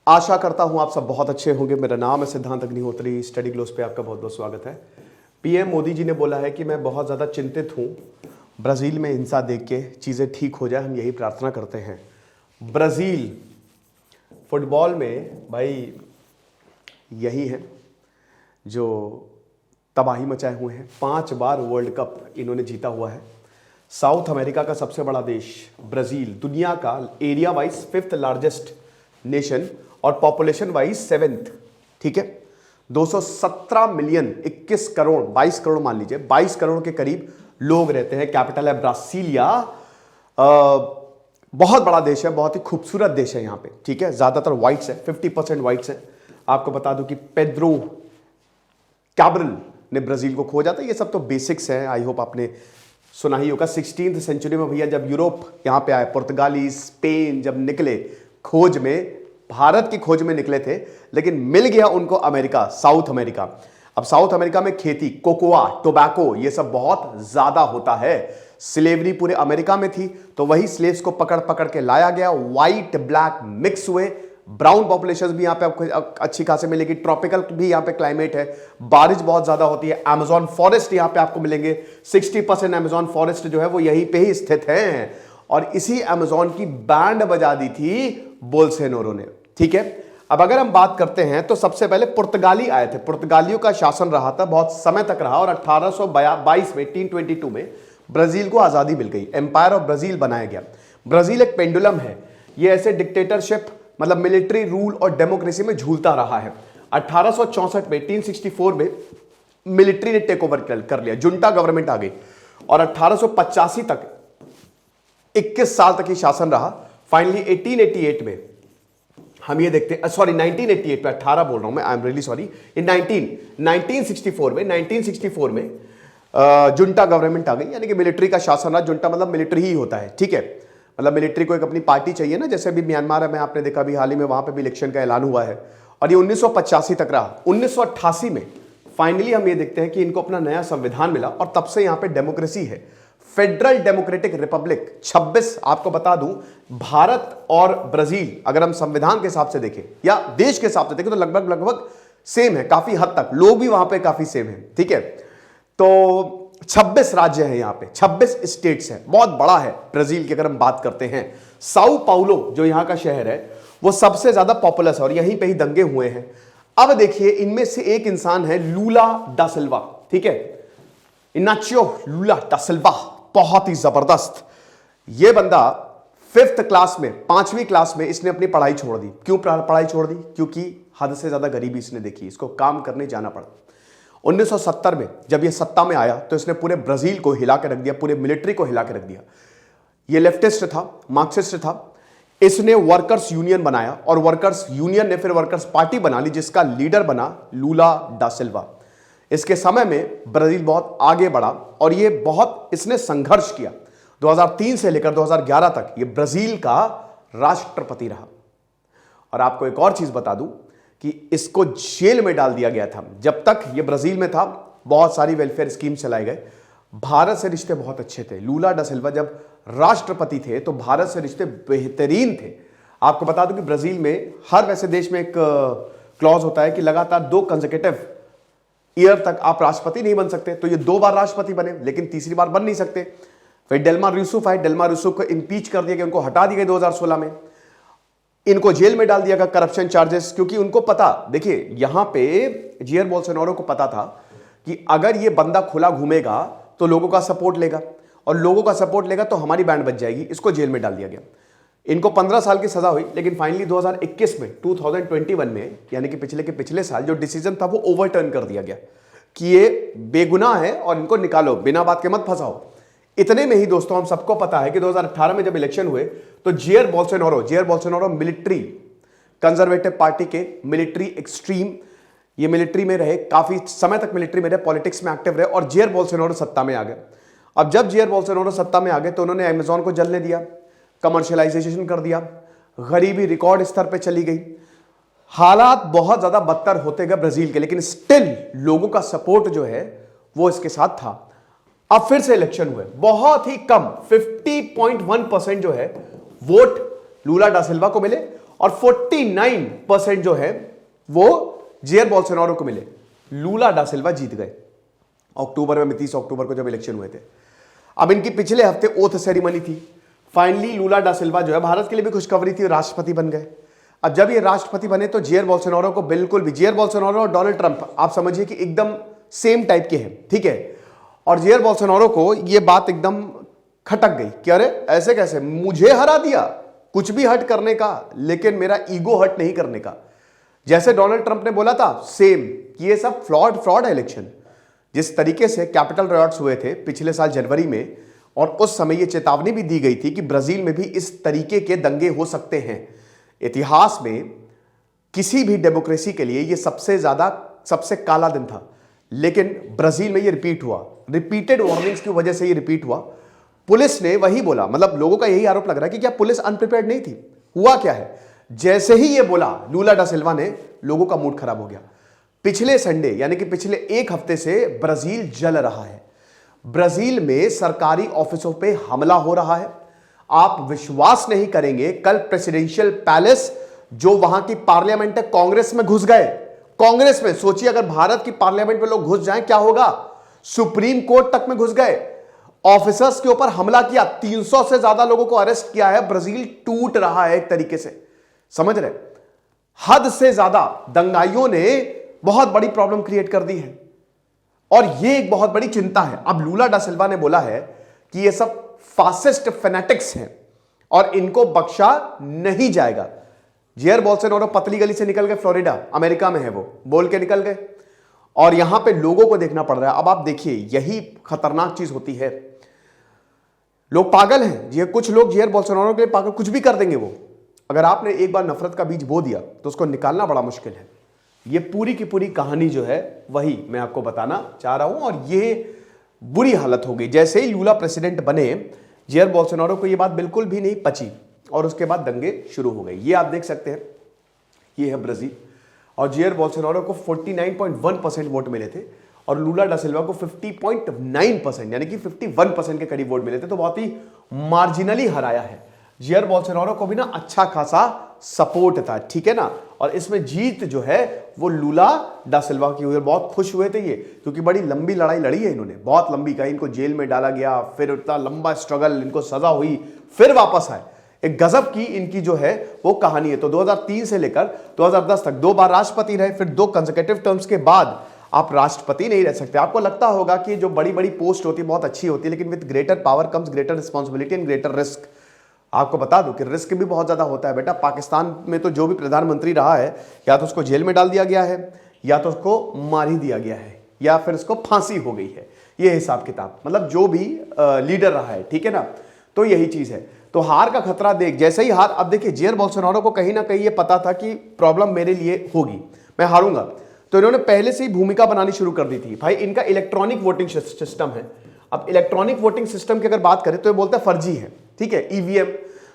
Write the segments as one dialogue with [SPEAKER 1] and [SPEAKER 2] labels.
[SPEAKER 1] आशा करता हूं आप सब बहुत अच्छे होंगे। मेरा नाम है सिद्धांत अग्निहोत्री। स्टडी ग्लोस पे आपका बहुत बहुत स्वागत है। पीएम मोदी जी ने बोला है कि मैं बहुत ज़्यादा चिंतित हूं ब्राज़ील में हिंसा देख के, चीज़ें ठीक हो जाए, हम यही प्रार्थना करते हैं। ब्राज़ील फुटबॉल में भाई यही है जो तबाही मचाए हुए हैं। 5 बार वर्ल्ड कप इन्होंने जीता हुआ है। साउथ अमेरिका का सबसे बड़ा देश ब्राज़ील, दुनिया का area wise 5th largest nation और पॉपुलेशन वाइज 7th, ठीक है। 217 मिलियन 21 करोड़ 22 करोड़ मान लीजिए, 22 करोड़ के करीब लोग रहते हैं। कैपिटल है ब्रासीलिया। बहुत बड़ा देश है, बहुत ही खूबसूरत देश है यहाँ पे, ठीक है। ज्यादातर व्हाइट्स है, 50% व्हाइट्स है। आपको बता दूं कि पेड्रो कैब्रल ने ब्राजील को खोजा था। ये सब तो बेसिक्स हैं, आई होप आपने सुना ही होगा। 16th सेंचुरी में भैया जब यूरोप यहाँ पे आए, पुर्तगाली स्पेन जब निकले खोज में, भारत की खोज में निकले थे, लेकिन मिल गया उनको अमेरिका, साउथ अमेरिका। अब साउथ अमेरिका में खेती, कोकोआ, टोबैको, ये सब बहुत ज्यादा होता है। स्लेवरी पूरे अमेरिका में थी, तो वही स्लेव्स को पकड़ पकड़ के लाया गया। व्हाइट ब्लैक मिक्स हुए। ब्राउन पॉपुलेशन भी यहां पे आपको अच्छी खासी मिलेगी। ट्रॉपिकल भी यहां पे क्लाइमेट है, बारिश बहुत ज्यादा होती है। अमेजॉन फॉरेस्ट यहां पे आपको मिलेंगे। 60% अमेजॉन फॉरेस्ट जो है वो यहीं पे ही स्थित है, और इसी अमेजॉन की बैंड बजा दी थी बोल्सोनारो ने, ठीक है। अब अगर हम बात करते हैं तो सबसे पहले पुर्तगाली आए थे। पुर्तगालियों का शासन रहा था, बहुत समय तक रहा, और 1822 में 1822 में ब्राजील को आजादी मिल गई। एम्पायर ऑफ ब्राजील बनाया गया। ब्राजील एक पेंडुलम है, ये ऐसे डिक्टेटरशिप मतलब मिलिट्री रूल और डेमोक्रेसी में झूलता रहा है। 1864 में 1864 में मिलिट्री ने टेक ओवर कर लिया, जुंटा गवर्नमेंट आ गई, और 1885 तक 21 साल तक ही शासन रहा। फाइनली 1888 में हम ये देखते हैं, सॉरी 1988 में, 18 बोल रहा हूं मैं, आई एम रियली सॉरी। इन 1964 में जुंटा गवर्नमेंट आ गई, यानी कि मिलिट्री का शासन रहा। जुंटा मतलब मिलिट्री ही होता है, ठीक है। मतलब मिलिट्री को एक अपनी पार्टी चाहिए ना, जैसे अभी म्यांमार में आपने देखा, अभी हाल ही में वहां पे भी इलेक्शन का ऐलान हुआ है, और ये 1985 तक रहा। 1988 में फाइनली हम ये देखते हैं कि इनको अपना नया संविधान मिला, और तब से यहां पे डेमोक्रेसी है। फेडरल डेमोक्रेटिक रिपब्लिक 26, आपको बता दूं, भारत और ब्राजील अगर हम संविधान के हिसाब से देखें या देश के हिसाब से देखें तो लगभग लगभग सेम है, काफी हद तक। लोग भी वहां पे काफी सेम है, ठीक है। तो 26 राज्य हैं यहां पे, 26 स्टेट्स हैं, बहुत बड़ा है ब्राजील की। अगर हम बात करते हैं, साओ पाउलो जो यहां का शहर है वो सबसे ज्यादा पॉपुलस है, और यहीं पे ही दंगे हुए हैं। अब देखिए, इनमें से एक इंसान है लूला डा सिल्वा, ठीक है, इनाचियो लूला डा सिल्वा, बहुत ही जबरदस्त। यह बंदा 5th क्लास में, 5वीं क्लास में इसने अपनी पढ़ाई छोड़ दी। क्यों पढ़ाई छोड़ दी? क्योंकि हद से ज्यादा गरीबी इसने देखी, इसको काम करने जाना पड़ा। 1970 में जब यह सत्ता में आया तो इसने पूरे ब्राजील को हिला के रख दिया, पूरे मिलिट्री को हिला के रख दिया। यह लेफ्टिस्ट था, मार्क्सिस्ट था। इसने वर्कर्स यूनियन बनाया, और वर्कर्स यूनियन ने फिर वर्कर्स पार्टी बना ली, जिसका लीडर बना लूला डा सिल्वा। इसके समय में ब्राजील बहुत आगे बढ़ा, और ये बहुत इसने संघर्ष किया। 2003 से लेकर 2011 तक ये ब्राजील का राष्ट्रपति रहा। और आपको एक और चीज बता दूं कि इसको जेल में डाल दिया गया था जब तक ये ब्राजील में था। बहुत सारी वेलफेयर स्कीम चलाए गए। भारत से रिश्ते बहुत अच्छे थे। लूला डा सिल्वा जब राष्ट्रपति थे तो भारत से रिश्ते बेहतरीन थे। आपको बता दूं कि ब्राजील में हर वैसे देश में एक क्लॉज होता है कि लगातार 2 कंसेक्यूटिव ईयर तक आप राष्ट्रपति नहीं बन सकते। तो ये 2 बार राष्ट्रपति बने, लेकिन तीसरी बार बन नहीं सकते। फिर डेल्मा रूसुफ आए, डेल्मा रूसुफ को इम्पीच कर दिया गया, उनको हटा दिया गया 2016 में। इनको जेल में डाल दिया गया करप्शन चार्जेस, क्योंकि उनको पता, देखिए यहां पे जियर बोल्सोनारो को पता था कि अगर ये बंदा खुला घूमेगा तो लोगों का सपोर्ट लेगा, और लोगों का सपोर्ट लेगा तो हमारी बैंड बच जाएगी। इसको जेल में डाल दिया गया। इनको 15 साल की सजा हुई, लेकिन फाइनली 2021 में 2021 में, यानी कि पिछले साल जो डिसीजन था वो ओवरटर्न कर दिया गया कि ये बेगुनाह है और इनको निकालो, बिना बात के मत फंसाओ। इतने में ही दोस्तों, हम सबको पता है कि 2018 में जब इलेक्शन हुए तो जियर बोल्सोनारो मिलिट्री कंजर्वेटिव पार्टी के मिलिट्री एक्सट्रीम, ये मिलिट्री में रहे, काफी समय तक मिलिट्री में रहे, पॉलिटिक्स में एक्टिव रहे, और जियर बोल्सोनारो सत्ता में आ गए। अब जब जियर बोल्सोनारो सत्ता में आ गए तो उन्होंने अमेजॉन को जलने दिया, कमर्शियलाइजेशन कर दिया, गरीबी रिकॉर्ड स्तर पे चली गई। हालात बहुत ज्यादा बदतर होते गए ब्राजील के, लेकिन स्टिल लोगों का सपोर्ट जो है वो इसके साथ था। अब फिर से इलेक्शन हुए, बहुत ही कम 50.1% जो है वोट लूला डा सिल्वा को मिले, और 49% जो है वो जेयर बोल्सोनारो को मिले। लूला डा सिल्वा जीत गए अक्टूबर में, 30 अक्टूबर को जब इलेक्शन हुए थे। अब इनकी पिछले हफ्ते ओथ सेरेमनी थी। फाइनली लूला डा सिल्वा जो है, भारत के लिए भी खुशखबरी थी, राष्ट्रपति बन गए। अब जब ये राष्ट्रपति बने तो जेयर बोल्सोनारो को बिल्कुल भी, जेयर बोल्सोनारो और डोनाल्ड ट्रंप आप समझिए कि एकदम सेम टाइप के हैं, ठीक है। और जेयर बोल्सोनारो को ये बात एकदम खटक गई कि अरे ऐसे कैसे, मुझे हरा दिया कुछ भी हट करने का, लेकिन मेरा ईगो हट नहीं करने का। जैसे डोनाल्ड ट्रंप ने बोला था सेम कि ये सब फ्रॉड है इलेक्शन। जिस तरीके से कैपिटल रायट्स हुए थे पिछले साल जनवरी में, और उस समय ये चेतावनी भी दी गई थी कि ब्राजील में भी इस तरीके के दंगे हो सकते हैं। इतिहास में किसी भी डेमोक्रेसी के लिए ये सबसे काला दिन था, लेकिन ब्राजील में ये रिपीट हुआ। रिपीटेड वार्निंग्स की वजह से ये रिपीट हुआ। पुलिस ने वही बोला, मतलब लोगों का यही आरोप लग रहा है कि क्या पुलिस अनप्रिपेयर्ड नहीं थी। हुआ क्या है, जैसे ही ये बोला लूला डा सिल्वा ने, लोगों का मूड खराब हो गया। पिछले संडे यानी कि पिछले एक हफ्ते से ब्राजील जल रहा है। ब्राजील में सरकारी ऑफिसों पे हमला हो रहा है। आप विश्वास नहीं करेंगे, कल प्रेसिडेंशियल पैलेस जो वहां की पार्लियामेंट है, कांग्रेस में घुस गए। कांग्रेस में सोचिए, अगर भारत की पार्लियामेंट में लोग घुस जाएं क्या होगा। सुप्रीम कोर्ट तक में घुस गए, ऑफिसर्स के ऊपर हमला किया, 300 से ज्यादा लोगों को अरेस्ट किया है। ब्राजील टूट रहा है एक तरीके से, समझ रहे, हद से ज्यादा दंगाइयों ने बहुत बड़ी प्रॉब्लम क्रिएट कर दी है, और यह एक बहुत बड़ी चिंता है। अब लूला डा सिल्वा ने बोला है कि ये सब फासिस्ट फेनेटिक्स हैं और इनको बख्शा नहीं जाएगा। जेयर बोल्सोनारो पतली गली से निकल गए, फ्लोरिडा अमेरिका में है, वो बोल के निकल गए, और यहां पे लोगों को देखना पड़ रहा है। अब आप देखिए, यही खतरनाक चीज होती है। लोग पागल हैं, ये कुछ लोग जेयर बोल्सोनारो के लिए पागल, कुछ भी कर देंगे वो। अगर आपने एक बार नफरत का बीज बो दिया तो उसको निकालना बड़ा मुश्किल है। ये पूरी की पूरी कहानी जो है वही मैं आपको बताना चाह रहा हूं, और ये बुरी हालत हो गई। जैसे ही लूला प्रेसिडेंट बने, जेयर बोल्सोनारो को ये बात बिल्कुल भी नहीं पची, और उसके बाद दंगे शुरू हो गए। ये आप देख सकते हैं, ये है ब्राजील, और जेयर बोल्सोनारो को 49.1% वोट मिले थे, और लूला डा सिल्वा को 50.9% यानी कि 51% के करीब वोट मिले थे। तो बहुत ही मार्जिनली हराया है। जेयर बोल्सोनारो को भी ना अच्छा खासा सपोर्ट था, ठीक है ना। और इसमें जीत जो है वो लूला डा सिल्वा की हुई। बहुत खुश हुए थे ये, क्योंकि बड़ी लंबी लड़ाई लड़ी है इन्होंने, बहुत लंबी। कहीं इनको जेल में डाला गया, फिर इतना लंबा स्ट्रगल, इनको सजा हुई, फिर वापस आए। एक गजब की इनकी जो है वो कहानी है। तो 2003 से लेकर 2010 तक 2 बार राष्ट्रपति रहे, फिर 2 कंसेक्यूटिव टर्म्स के बाद आप राष्ट्रपति नहीं रह सकते। आपको लगता होगा कि जो बड़ी बड़ी पोस्ट होती है बहुत अच्छी होती है, लेकिन with greater power comes greater responsibility and greater risk. आपको बता दूं कि रिस्क भी बहुत ज्यादा होता है बेटा। पाकिस्तान में तो जो भी प्रधानमंत्री रहा है, या तो उसको जेल में डाल दिया गया है, या तो उसको मार ही दिया गया है, या फिर उसको फांसी हो गई है। ये हिसाब किताब, मतलब जो भी लीडर रहा है, ठीक है ना। तो यही चीज है। तो हार का खतरा देख, जैसे ही हार, अब देखिए जेयर बोल्सोनारो को कहीं ना कहीं ये पता था कि प्रॉब्लम मेरे लिए होगी, मैं हारूंगा। तो इन्होंने पहले से ही भूमिका बनानी शुरू कर दी थी। भाई इनका इलेक्ट्रॉनिक वोटिंग सिस्टम है। अब इलेक्ट्रॉनिक वोटिंग सिस्टम की अगर बात करें तो ये बोलते हैं फर्जी है, ठीक है। ईवीएम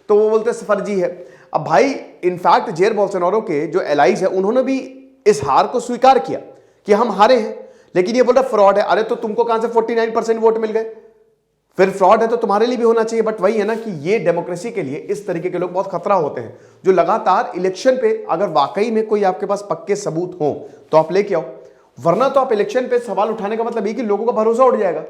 [SPEAKER 1] तो वो बोलते हैं फर्जी है। अब भाई इनफैक्ट जेयर बोल्सोनारो के जो एलाइज है उन्होंने भी इस हार को स्वीकार किया कि हम हारे हैं, लेकिन ये बोल रहा फ्रॉड है। अरे तो तुमको कहां से 49% वोट मिल गए, फिर फ्रॉड है तो तुम्हारे लिए भी होना चाहिए। बट वही है ना कि ये डेमोक्रेसी के लिए इस तरीके के लोग बहुत खतरा होते हैं, जो लगातार इलेक्शन पे अगर वाकई में कोई आपके पास पक्के सबूत हो तो आप लेके आओ, वरना तो आप इलेक्शन पे सवाल उठाने का मतलब ये कि लोगों का भरोसा उठ जाएगा,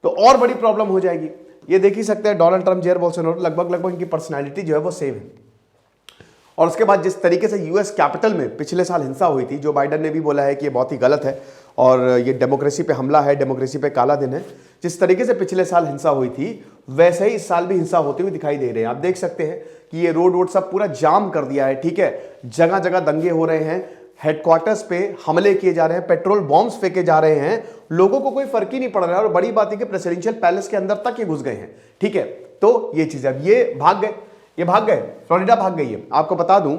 [SPEAKER 1] तो और बड़ी प्रॉब्लम हो जाएगी। ये देख ही सकते हैं डोनाल्ड ट्रंप, जेयर बोल्सोनारो, लगभग इनकी पर्सनैलिटी जो है वो सेम है। और उसके बाद जिस तरीके से यूएस कैपिटल में पिछले साल हिंसा हुई थी, जो बाइडन ने भी बोला है कि ये बहुत ही गलत है और ये डेमोक्रेसी पे हमला है, डेमोक्रेसी पे काला दिन है। जिस तरीके से पिछले साल हिंसा हुई थी, वैसे ही इस साल भी हिंसा होती हुई दिखाई दे रहे हैं। आप देख सकते हैं कि ये रोड सब पूरा जाम कर दिया है, ठीक है। जगह जगह दंगे हो रहे हैं, हेडक्वार्टर्स पे हमले किए जा रहे हैं, पेट्रोल बॉम्ब्स फेंके जा रहे हैं, लोगों को कोई फर्क ही नहीं पड़ रहा है। और बड़ी बात है कि प्रेसिडेंशियल पैलेस के अंदर तक ये घुस गए हैं, ठीक है। तो ये चीज, अब ये भाग गए, फ्लोरिडा भाग गई है। आपको बता दूं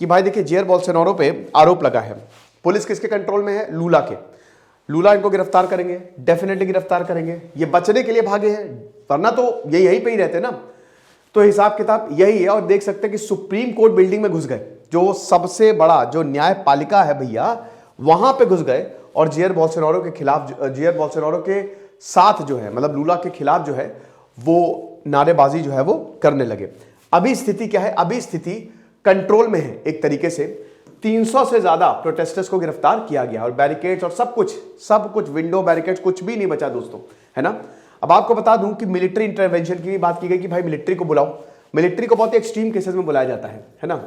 [SPEAKER 1] कि भाई देखिए, जेयर बोल्सोनारो पे आरोप लगा है, पुलिस किसके कंट्रोल में है, लूला के। लूला इनको गिरफ्तार करेंगे, डेफिनेटली गिरफ्तार करेंगे। ये बचने के लिए भागे हैं, वरना तो ये यहीं पे ही रहते ना। तो हिसाब किताब यही है। और देख सकते हैं कि सुप्रीम कोर्ट बिल्डिंग में घुस गए, जो सबसे बड़ा जो न्यायपालिका है भैया, वहां पे घुस गए और जेयर बोल्सोनारो के खिलाफ, जेयर बोल्सोनारो के साथ जो है, मतलब लूला के खिलाफ जो है वो नारेबाजी जो है वो करने लगे। अभी स्थिति क्या है, अभी स्थिति कंट्रोल में है एक तरीके से। 300 से ज्यादा प्रोटेस्टर्स को गिरफ्तार किया गया और बैरिकेड्स और सब कुछ विंडो बैरिकेड्स कुछ भी नहीं बचा दोस्तों, है ना। अब आपको बता दूं कि मिलिट्री इंटरवेंशन की भी बात की गई कि भाई मिलिट्री को बुलाओ। मिलिट्री को बहुत ही एक्सट्रीम केसेस में बुलाया जाता है ना।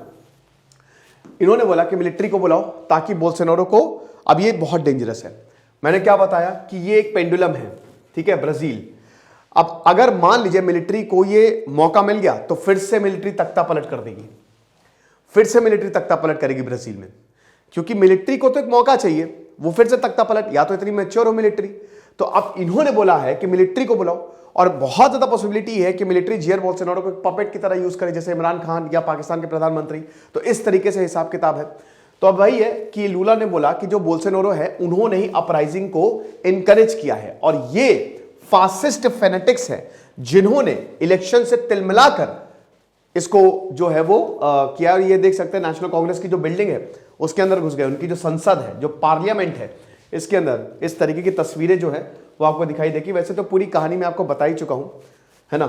[SPEAKER 1] इन्होंने बोला कि मिलिट्री को बुलाओ ताकि बोल्सोनारो को, अब ये बहुत डेंजरस है, मैंने क्या बताया कि ये एक पेंडुलम है, ठीक है, ब्राजील। अब अगर मान लीजिए मिलिट्री को ये मौका मिल गया तो फिर से मिलिट्री तख्ता पलट कर देगी, फिर से मिलिट्री तख्ता पलट करेगी ब्राजील में, क्योंकि मिलिट्री को तो एक मौका चाहिए, वो फिर से तख्ता पलट, या तो इतनी मैच्योर हो मिलिट्री। तो अब इन्होंने बोला है कि मिलिट्री को बुलाओ, और बहुत ज्यादा पॉसिबिलिटी है कि मिलिट्री जेयर बोल्सोनारो को पपेट की तरह यूज करे, जैसे इमरान खान या पाकिस्तान के प्रधानमंत्री। तो इस तरीके से हिसाब किताब है। तो अब वही है कि लूला ने बोला कि जो बोल्सोनारो है उन्होंने ही अपराइजिंग को इनकरेज किया है, और ये फासिस्ट फेनेटिक्स है जिन्होंने इलेक्शन से तिलमिलाकर इसको जो है वो किया। और ये देख सकते हैं नेशनल कांग्रेस की जो बिल्डिंग है उसके अंदर घुस गए, उनकी जो संसद है, जो पार्लियामेंट है, इसके अंदर इस तरीके की तस्वीरें जो है वो आपको दिखाई देगी। वैसे तो पूरी कहानी मैं आपको बता ही चुका हूं, है ना।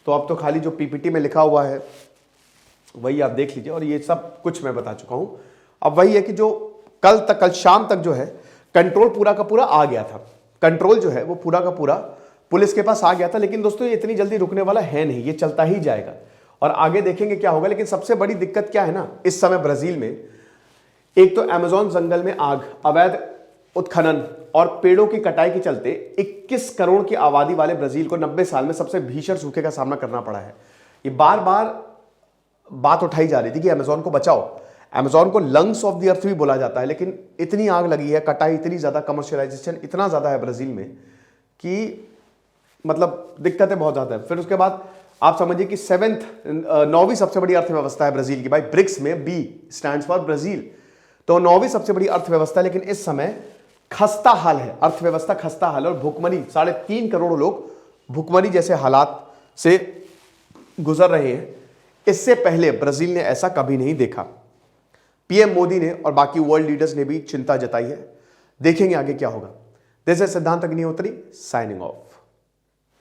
[SPEAKER 1] तो अब तो खाली जो पीपीटी में लिखा हुआ है वही आप देख लीजिए, और ये सब कुछ मैं बता चुका हूं। अब वही है कि जो कल शाम तक जो है कंट्रोल पूरा का पूरा आ गया था, कंट्रोल जो है वो पूरा का पूरा पुलिस के पास आ गया था। लेकिन दोस्तों ये इतनी जल्दी रुकने वाला है नहीं, ये चलता ही जाएगा और आगे देखेंगे क्या होगा। लेकिन सबसे बड़ी दिक्कत क्या है ना इस समय ब्राजील में, एक तो अमेज़न जंगल में आग, अवैध उत्खनन और पेड़ों की कटाई के चलते 21 करोड़ की आबादी वाले ब्राजील को 90 साल में सबसे भीषण सूखे का सामना करना पड़ा है। ये बार बार बात उठाई जा रही थी कि अमेज़न को बचाओ, अमेज़न को लंग्स ऑफ द अर्थ भी बोला जाता है, लेकिन इतनी आग लगी है, कटाई इतनी ज्यादा, कमर्शियलाइजेशन इतना ज्यादा है ब्राजील में कि मतलब दिक्कतें बहुत ज्यादा है। फिर उसके बाद आप समझिए कि 9वीं सबसे बड़ी अर्थव्यवस्था है ब्राजील की, भाई ब्रिक्स में बी स्टैंड्स फॉर ब्राजील, तो 9वीं सबसे बड़ी अर्थव्यवस्था। लेकिन इस समय खस्ता हाल है, अर्थव्यवस्था खस्ता हाल है, और भुखमरी, 3.5 करोड़ लोग भुखमरी जैसे हालात से गुजर रहे हैं। इससे पहले ब्राजील ने ऐसा कभी नहीं देखा। पीएम मोदी ने और बाकी वर्ल्ड लीडर्स ने भी चिंता जताई है। देखेंगे आगे क्या होगा। दिस इज सिद्धांत अग्निहोत्री साइनिंग ऑफ।